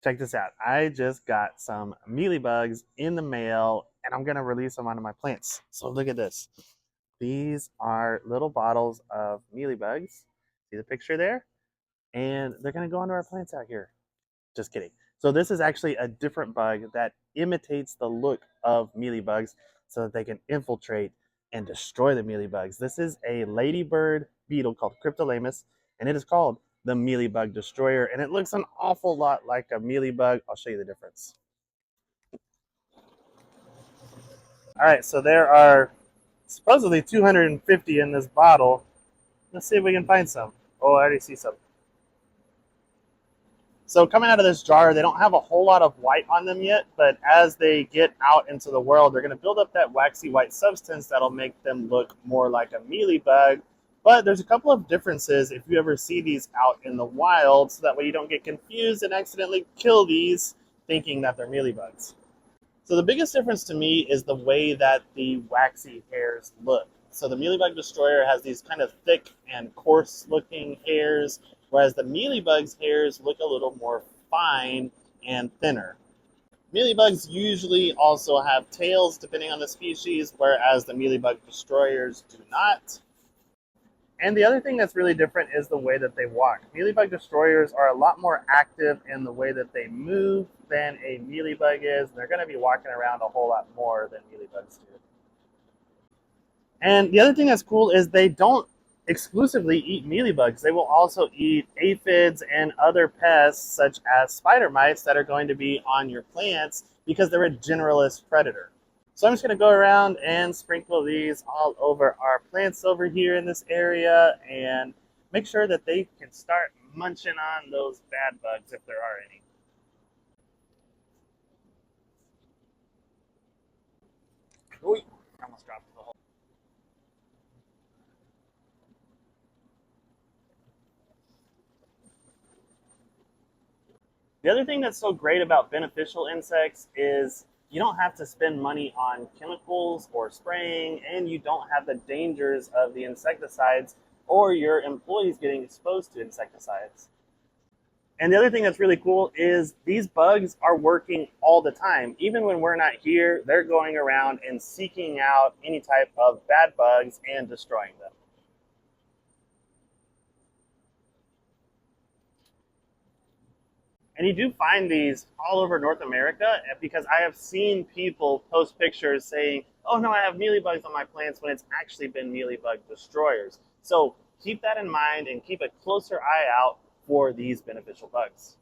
Check this out. I just got some mealybugs in the mail and I'm gonna release them onto my plants. So look at this. These are little bottles of mealybugs. See the picture there? And they're gonna go onto our plants out here. Just kidding. So this is actually a different bug that imitates the look of mealybugs so that they can infiltrate and destroy the mealybugs. This is a ladybird beetle called Cryptolaemus, and it is called the mealybug destroyer, and it looks an awful lot like a mealybug. I'll show you the difference. All right, so there are supposedly 250 in this bottle. Let's see if we can find some. Oh, I already see some. So coming out of this jar, they don't have a whole lot of white on them yet, but as they get out into the world, they're going to build up that waxy white substance that'll make them look more like a mealybug. But there's a couple of differences if you ever see these out in the wild, so that way you don't get confused and accidentally kill these thinking that they're mealybugs. So the biggest difference to me is the way that the waxy hairs look. So the mealybug destroyer has these kind of thick and coarse looking hairs, whereas the mealybug's hairs look a little more fine and thinner. Mealybugs usually also have tails depending on the species, whereas the mealybug destroyers do not. And the other thing that's really different is the way that they walk. Mealybug destroyers are a lot more active in the way that they move than a mealybug is. They're going to be walking around a whole lot more than mealybugs do. And the other thing that's cool is they don't exclusively eat mealybugs. They will also eat aphids and other pests such as spider mites that are going to be on your plants because they're a generalist predator. So I'm just going to go around and sprinkle these all over our plants over here in this area and make sure that they can start munching on those bad bugs if there are any. Ooh, I almost dropped the whole. The other thing that's so great about beneficial insects is you don't have to spend money on chemicals or spraying, and you don't have the dangers of the insecticides or your employees getting exposed to insecticides. And the other thing that's really cool is these bugs are working all the time. Even when we're not here, they're going around and seeking out any type of bad bugs and destroying them. And you do find these all over North America because I have seen people post pictures saying, oh no, I have mealybugs on my plants when it's actually been mealybug destroyers. So keep that in mind and keep a closer eye out for these beneficial bugs.